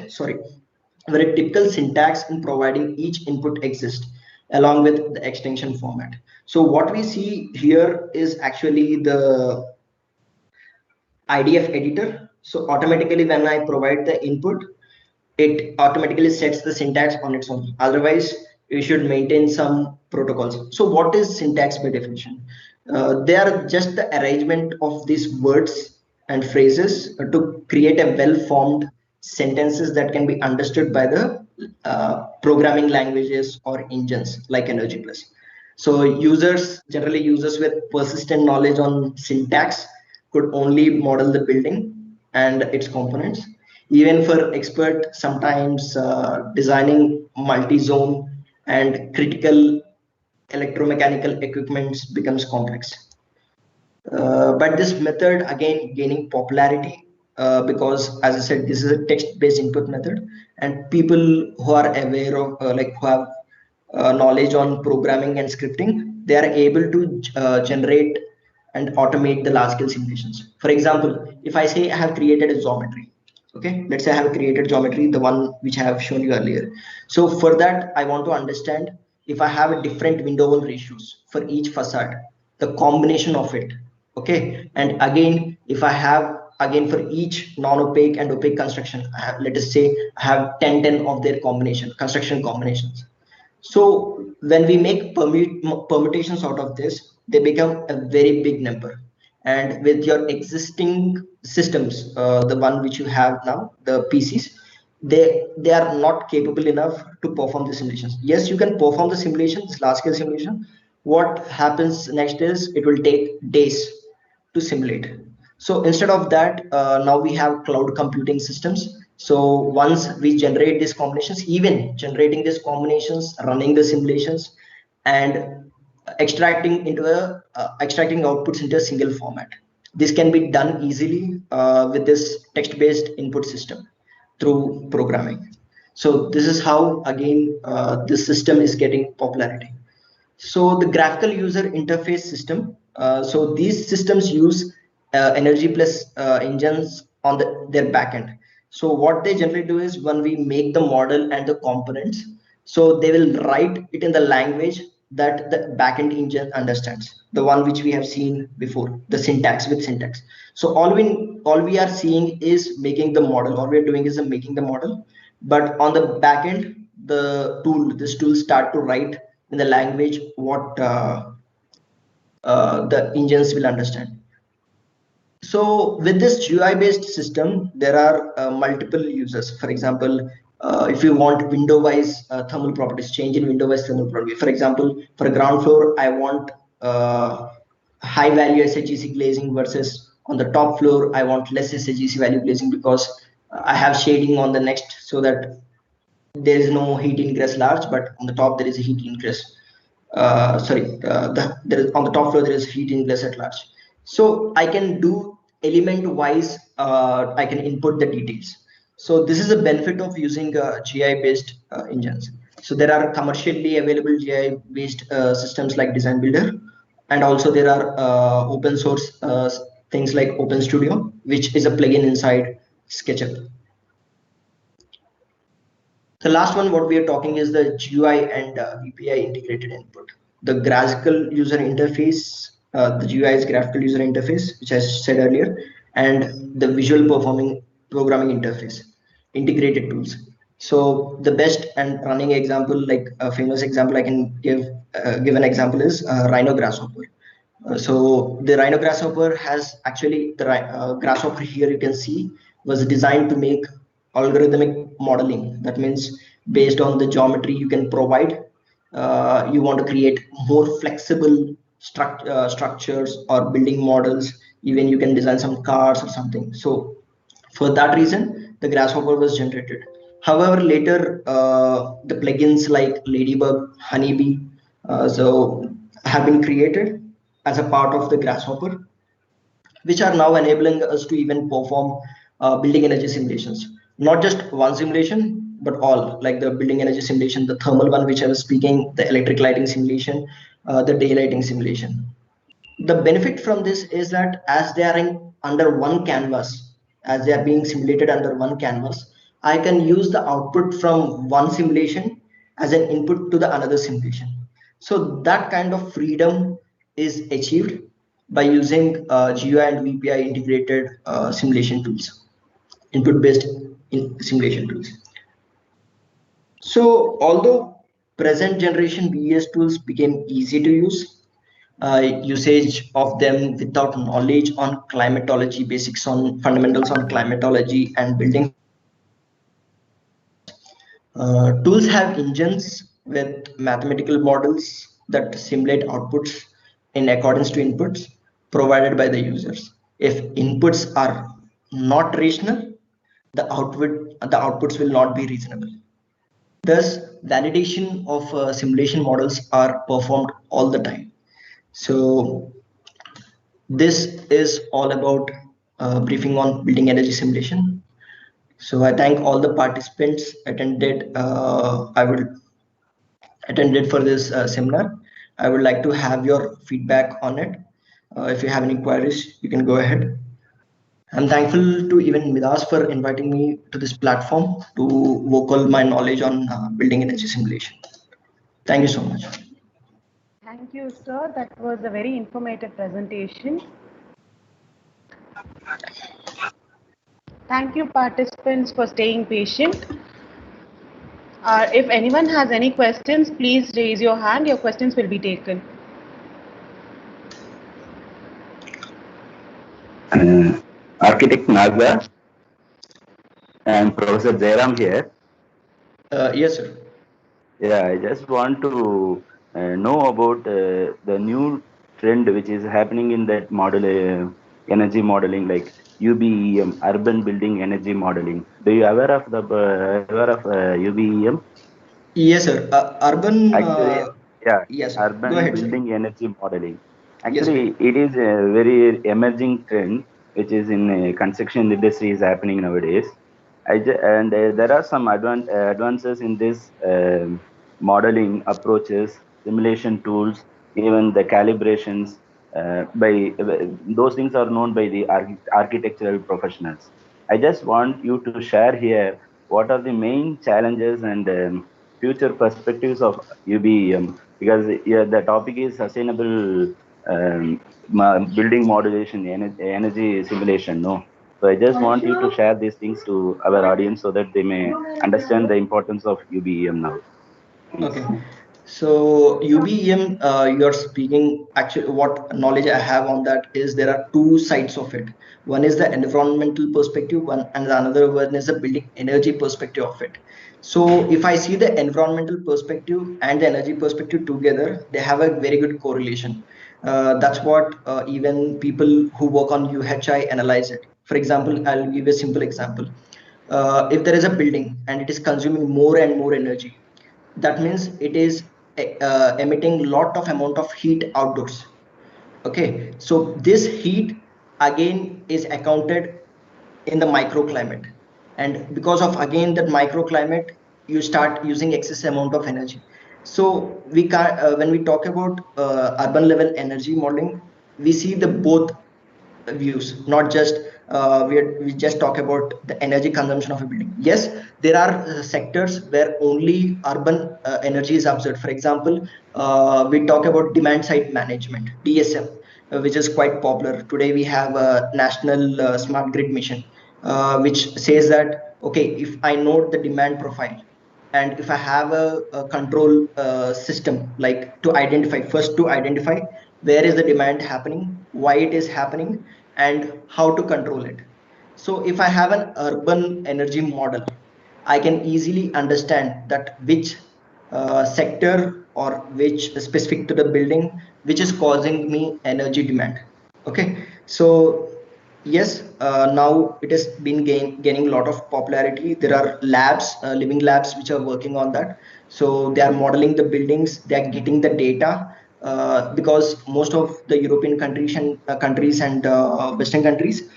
sorry, where a typical syntax in providing each input exists along with the extension format. So what we see here is actually the IDF editor. So automatically when I provide the input, it automatically sets the syntax on its own. Otherwise, you should maintain some protocols. So what is syntax by definition? They are just the arrangement of these words and phrases to create a well-formed sentences that can be understood by the programming languages or engines like Energy Plus. So generally users with persistent knowledge on syntax could only model the building and its components. Even for expert, sometimes designing multi-zone and critical electromechanical equipments becomes complex. But this method again gaining popularity because, as I said, this is a text-based input method, and people who are aware of who have knowledge on programming and scripting, they are able to generate and automate the large-scale simulations. For example, if I say I have created a geometry, Okay, let's say I have created geometry, the one which I have shown you earlier. So for that, I want to understand if I have a different window wall ratios for each facade, the combination of it. Okay, and again, if I have again for each non-opaque and opaque construction, I have, let us say I have 10 of their combination construction combinations. So when we make permutations out of this, they become a very big number. And with your existing systems, the one which you have now, the PCs, they are not capable enough to perform the simulations. Yes, you can perform the simulations, large scale simulation. What happens next is it will take days to simulate. So instead of that, now we have cloud computing systems. So once we generate these combinations, even generating these combinations, running the simulations, and extracting outputs into a single format. This can be done easily with this text-based input system through programming. So this is how again this system is getting popularity. So the graphical user interface system. So these systems use energy plus engines on their backend. So what they generally do is when we make the model and the components, so they will write it in the language that the backend engine understands, the one which we have seen before, the syntax with syntax. So all we are seeing is making the model. All we are doing is making the model, but on the backend, this tool start to write in the language what the engines will understand. So with this GUI based system, there are multiple users. For example, if you want window wise thermal properties, change in window wise thermal property. For example, for a ground floor, I want high value SHGC glazing versus on the top floor, I want less SHGC value glazing because I have shading on the next so that there is no heat ingress large, but on the top there is a heat ingress. There is on the top floor there is heat ingress at large. So I can do element wise. I can input the details. So this is a benefit of using GI based engines. So there are commercially available GI based systems like Design Builder, and also there are open source things like Open Studio, which is a plugin inside SketchUp. The last one, what we are talking is the GUI and VPI integrated input. The graphical user interface, the GUI is graphical user interface, which I said earlier, and the visual performing programming interface, integrated tools. So the best and running example, like a famous example I can give an example is Rhino Grasshopper. So the Rhino Grasshopper has actually the Grasshopper here you can see was designed to make algorithmic modeling. That means based on the geometry you can provide, you want to create more flexible structures or building models. Even you can design some cars or something. So for that reason, the Grasshopper was generated. However, later the plugins like Ladybug, Honeybee, so have been created as a part of the Grasshopper, which are now enabling us to even perform building energy simulations. Not just one simulation, but all, like the building energy simulation, the thermal one, which I was speaking, the electric lighting simulation, the daylighting simulation. The benefit from this is that as they are under one canvas, as they are being simulated under one canvas, I can use the output from one simulation as an input to the another simulation. So that kind of freedom is achieved by using GUI and VPI integrated simulation tools, input based simulation tools. So although present generation BES tools became easy to use, usage of them without knowledge on climatology, basics on fundamentals on climatology and building. Tools have engines with mathematical models that simulate outputs in accordance to inputs provided by the users. If inputs are not rational, the outputs will not be reasonable. Thus, validation of simulation models are performed all the time. So this is all about briefing on building energy simulation. So I thank all the participants attended. Attended for this seminar. I would like to have your feedback on it. If you have any queries, you can go ahead. I'm thankful to even Midas for inviting me to this platform to vocal my knowledge on building energy simulation. Thank you so much. Thank you, sir. That was a very informative presentation. Thank you, participants, for staying patient. If anyone has any questions, please raise your hand. Your questions will be taken. Architect Naga and Professor Jairam here. Yes, sir. Yeah, I just want to know about the new trend which is happening in that model, energy modeling, like UBEM, urban building energy modeling. Do you aware of UBEM? Yes, sir. Urban. Actually, yeah, Yes, sir. Go urban ahead, sir. building energy modeling. Yes, sir. Actually, it is a very emerging trend which is in construction industry is happening nowadays. And there are some advances in this modeling approaches, simulation tools, even the calibrations. Those things are known by the architectural professionals. I just want you to share here what are the main challenges and future perspectives of UBEM, because yeah, the topic is sustainable building modulation, energy simulation. No, so I just want you to share these things to our audience so that they may understand the importance of UBEM now. Thanks. Okay. So UBEM, you're speaking, actually what knowledge I have on that is there are two sides of it. One is the environmental perspective, and the another one is the building energy perspective of it. So if I see the environmental perspective and the energy perspective together, they have a very good correlation. That's what even people who work on UHI analyze it. For example, I'll give a simple example. If there is a building and it is consuming more and more energy, that means it is emitting lot of amount of heat outdoors. Okay, so this heat again is accounted in the microclimate, and because of again that microclimate, you start using excess amount of energy. So we can when we talk about urban level energy modeling, we see the both views, not just we just talk about the energy consumption of a building. Yes, there are sectors where only urban energy is observed. For example, we talk about demand side management, DSM, which is quite popular today. We have a national smart grid mission, which says that okay, if I know the demand profile, and if I have a control system, like to identify, first to identify where is the demand happening, why it is happening, and how to control it. So if I have an urban energy model, I can easily understand that which sector or which specific to the building which is causing me energy demand. Okay, so yes, now it has been gaining a lot of popularity. There are labs, living labs, which are working on that. So they are modeling the buildings, they are getting the data, because most of the European countries and Western countries,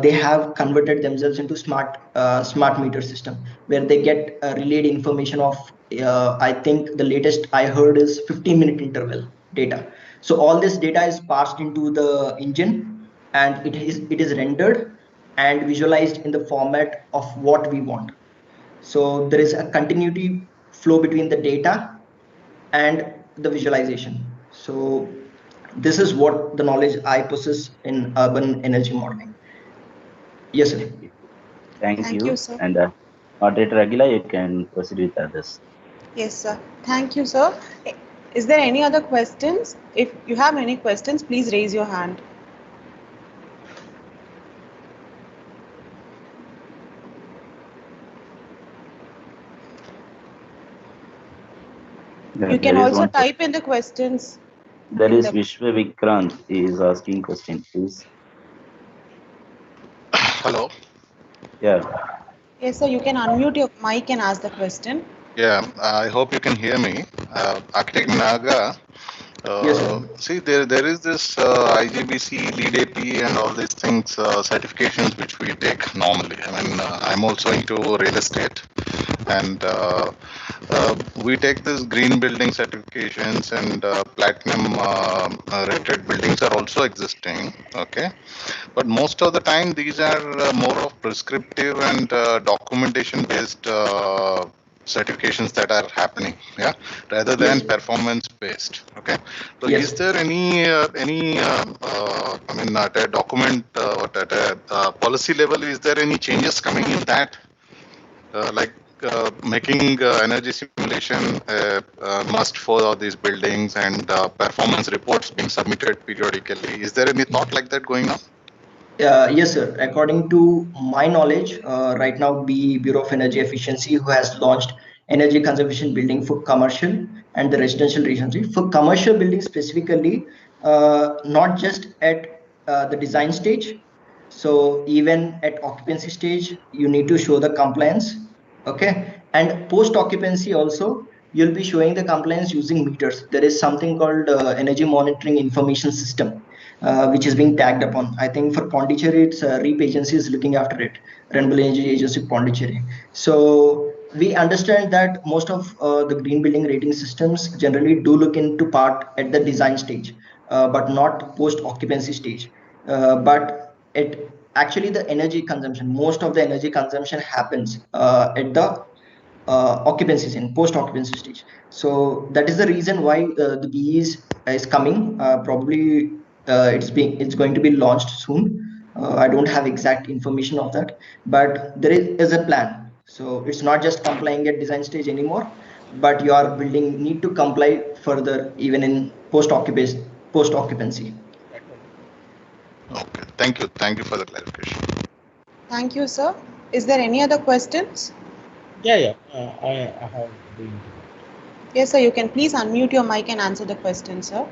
they have converted themselves into smart meter system, where they get relayed information of I think the latest I heard is 15-minute interval data. So all this data is passed into the engine, and it is rendered and visualized in the format of what we want. So there is a continuity flow between the data and the visualization. So this is what the knowledge I possess in urban energy modeling. Yes, sir. Thank Thank you, you. sir. And moderator Aguila, you can proceed with others. Yes, sir. Thank you, sir. Is there any other questions? If you have any questions, please raise your hand. Yeah, You can there is also one. type in the questions. There In is the Vishwa Vikrant is asking question, please. Hello. Yeah. Yes, sir. You can unmute your mic and ask the question. Yeah, I hope you can hear me. Architect Naga. Yes, sir. See, there is this IGBC, Lead AP, and all these things, certifications which we take normally. I mean, I'm also into real estate. And we take this green building certifications, and platinum rated buildings are also existing. Okay, but most of the time these are more of prescriptive and documentation based certifications that are happening, yeah, rather than Yes. performance based. Okay, so Yes. is there any I mean at a document or at a policy level, is there any changes coming in that, like making energy simulation must for all these buildings, and performance reports being submitted periodically? Is there any thought like that going on? Yes, sir. According to my knowledge, right now, Bureau of Energy Efficiency, who has launched energy conservation building for commercial and the residential recently. For commercial buildings specifically, not just at the design stage. So even at occupancy stage, you need to show the compliance. Okay, and post occupancy also, you'll be showing the compliance using meters. There is something called energy monitoring information system, which is being tagged upon. I think for Pondicherry, it's REAP agency is looking after it, Renewable Energy Agency Pondicherry. So we understand that most of the green building rating systems generally do look into part at the design stage, but not post occupancy stage. But it actually the energy consumption, most of the energy consumption happens at the occupancies in post occupancy stage. So that is the reason why the is coming. Probably it's going to be launched soon. I don't have exact information of that, but there is a plan. So it's not just complying at design stage anymore, but your building need to comply further even in post occupancy. Okay, thank you for the clarification. Thank you, sir. Is there any other questions? Yeah. I have been. Yes, sir. You can please unmute your mic and answer the question, sir.